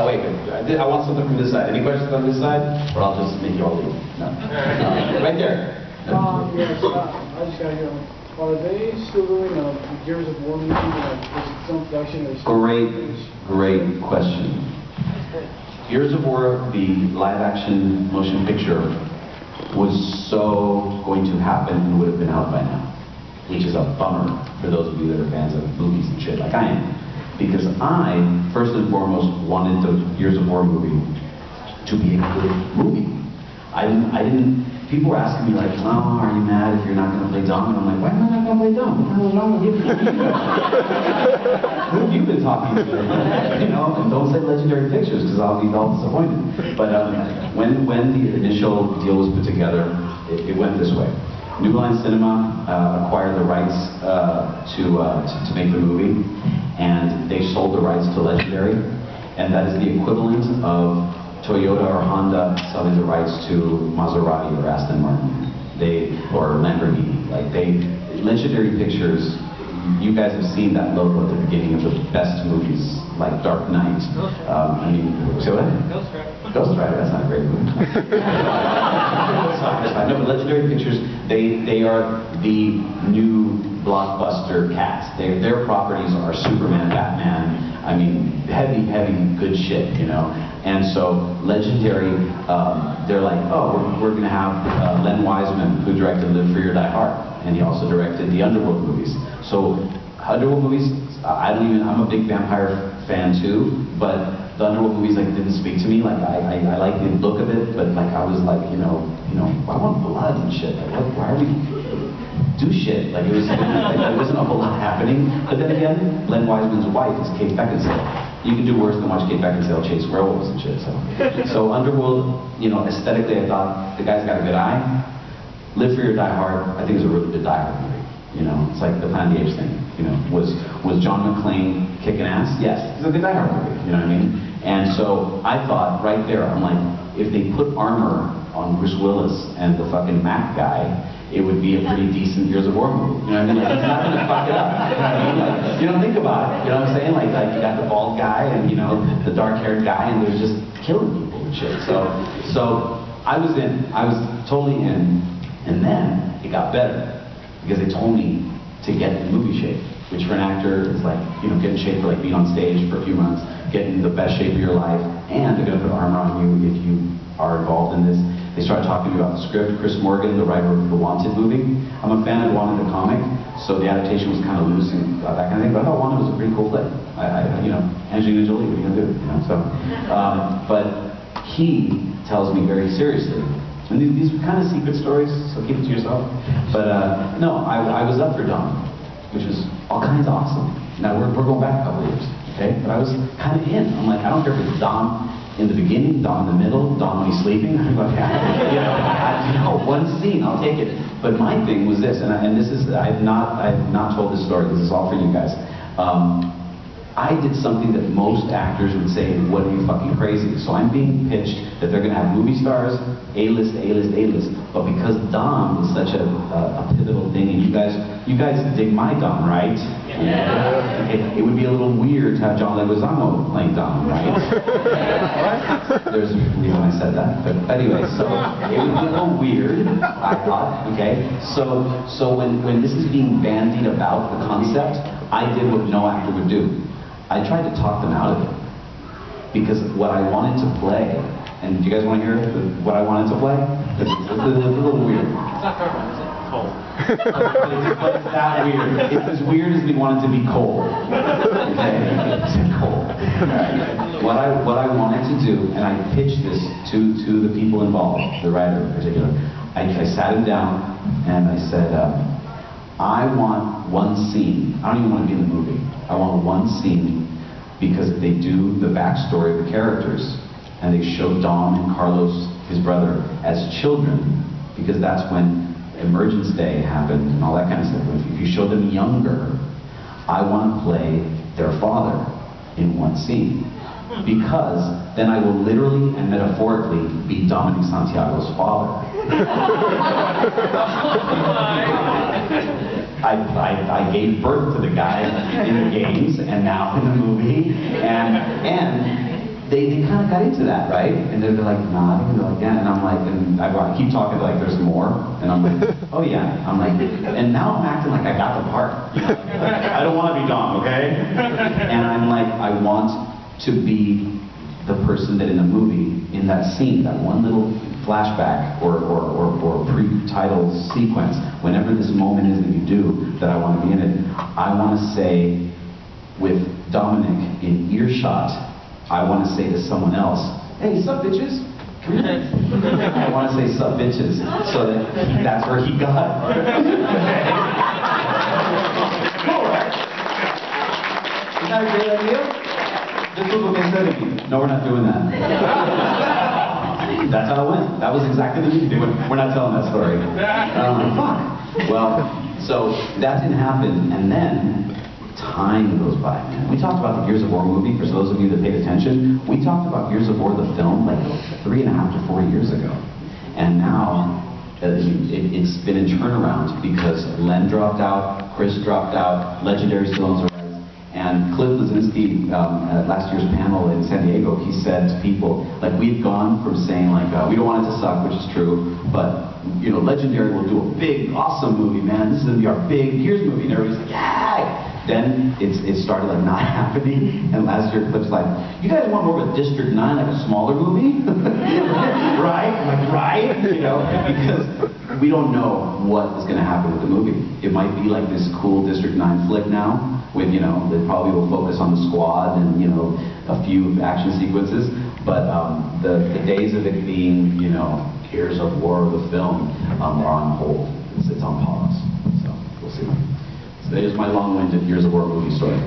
wait. I want something from this side. Any questions on this side? Or I'll just make you all leave. No. Right there. Yes, I just got here. Are they still doing Gears of War movie? Like, some production? Great question. Gears of War, the live-action motion picture, was so going to happen and would have been out by now, which is a bummer for those of you that are fans of movies and shit like I am. Because I, first and foremost, wanted the Gears of War movie to be a good movie. I didn't, people were asking me like, oh, are you mad if you're not going to play Dom? And I'm like, why am I not going to play Dom? What the hell is wrong with you? Who have you been talking to? You know, and don't say Legendary Pictures because I'll be all disappointed. But when the initial deal was put together, it went this way. New Line Cinema acquired the rights to make the movie, and they sold the rights to Legendary, and that is the equivalent of Toyota or Honda selling the rights to Maserati or Aston Martin, or Lamborghini. Like Legendary Pictures. You guys have seen that logo at the beginning of the best movies, like Dark Knight. I mean, say what? Ghost Rider. Ghost Rider, that's not a great movie. No, but Legendary Pictures, they are the new blockbuster cast. Their properties are Superman, Batman, I mean, heavy, good shit, you know? And so, Legendary, they're like, oh, we're gonna have Len Wiseman, who directed Live Free or Die Hard, and he also directed the Underworld movies. So, Underworld movies, I'm a big vampire fan too, but the Underworld movies like didn't speak to me. Like I like the look of it, but like I was like, you know, I want blood and shit. Like, why are we do shit? Like it wasn't a whole lot happening. But then again, Len Wiseman's wife is Kate Beckinsale. You can do worse than watch Kate Beckinsale chase werewolves and shit. So Underworld, you know, aesthetically, I thought the guy's got a good eye. Live Free or Die Hard, I think is a really good Die Hard movie. You know, it's like the Planet of the Apes thing. You know, was John McClane kicking ass? Yes, it's a good Die Hard movie. You know what I mean? And so I thought right there, I'm like, if they put armor on Bruce Willis and the fucking Mac guy, it would be a pretty decent Gears of War movie. You know what I mean? Like, he's not gonna fuck it up. You know what I mean? Like, you know, think about it. You know what I'm saying? Like you got the bald guy and, you know, the dark-haired guy, and they're just killing people and shit. So I was in. I was totally in. And then it got better because they told me to get in movie shape, which for an actor is like, you know, get in shape for like being on stage for a few months, get in the best shape of your life, and they're gonna put armor on you if you are involved in this. They started talking to me about the script. Chris Morgan, the writer of the Wanted movie. I'm a fan of Wanted the comic, so the adaptation was kind of loose and that kind of thing. But I thought Wanted was a pretty cool thing. You know, Angelina Jolie, what are you gonna do? You know, so. But he tells me very seriously. And these are kind of secret stories, so keep it to yourself. But no, I was up for Dom, which was all kinds of awesome. Now we're going back a couple of years, okay? But I was kind of in. I'm like, I don't care if it's Dom in the beginning, Dom in the middle, Dom when he's sleeping. I'm like, you know, one scene, I'll take it. But my thing was this, and this is, I've not told this story. This is all for you guys. I did something that most actors would say, what are you fucking crazy? So I'm being pitched that they're gonna have movie stars, A-list, A-list, A-list. But because Dom is such a pivotal thing, and you guys dig my Dom, right? Yeah. It would be a little weird to have John Leguizamo playing Dom, right? There's a reason I said that. But anyway, so it would be a little weird, I thought, okay? So when this is being bandied about, the concept, I did what no actor would do. I tried to talk them out of it, because what I wanted to play, and do you guys want to hear what I wanted to play? It's a little weird. It's not carbon, is it? Cold. It's that weird. It's as weird as we want it to be cold. Okay? It's cold. Right. What I wanted to do, and I pitched this to the people involved, the writer in particular, I sat him down and I said, I want one scene. I don't even want to be in the movie. I want one scene, because they do the backstory of the characters, and they show Dom and Carlos, his brother, as children, because that's when Emergence Day happened and all that kind of stuff. If you show them younger, I want to play their father in one scene, because then I will literally and metaphorically be Dominic Santiago's father. I gave birth to the guy in the games and now in the movie, and they kind of got into that, right? And they're like nodding, they're like, yeah, and I'm like, and I keep talking like there's more, and I'm like, oh yeah, I'm like, and now I'm acting like I got the part. You know? I don't want to be Dom, okay? And I'm like, I want to be the person that in the movie, in that scene, that one little flashback or pre-title sequence, whenever this moment is that you do, that I want to be in it, I want to say, with Dominic in earshot, I want to say to someone else, hey, sup bitches? Come here. I want to say sup bitches, so that's where he got it. Cool, right? Isn't that a great idea? This is what they said to me. No, we're not doing that. That's how it went. That was exactly the movie. We're not telling that story. I'm like, fuck. Well, so that didn't happen, and then time goes by, man. We talked about the Gears of War movie, for those of you that paid attention. We talked about Gears of War, the film, like 3.5 to 4 years ago. And now, it's been a turnaround because Len dropped out, Chris dropped out, Legendary still owns the rights. And Cliff Lazinski, at last year's panel in San Diego, he said to people, like, we've gone from saying, like, we don't want it to suck, which is true, but, you know, Legendary will do a big, awesome movie, man. This is going to be our big Gears movie. And everybody's like, yeah! Then it started, like, not happening. And last year, Cliff's like, you guys want more of a District 9, like a smaller movie? Right? I'm like, right? You know, because we don't know what is going to happen with the movie. It might be like this cool District 9 flick now, with, you know, they probably will focus on the squad and, you know, a few action sequences, but the days of it being, you know, Gears of War, the film, are on hold. It's on pause. So we'll see. So there's my long-winded Gears of War movie story.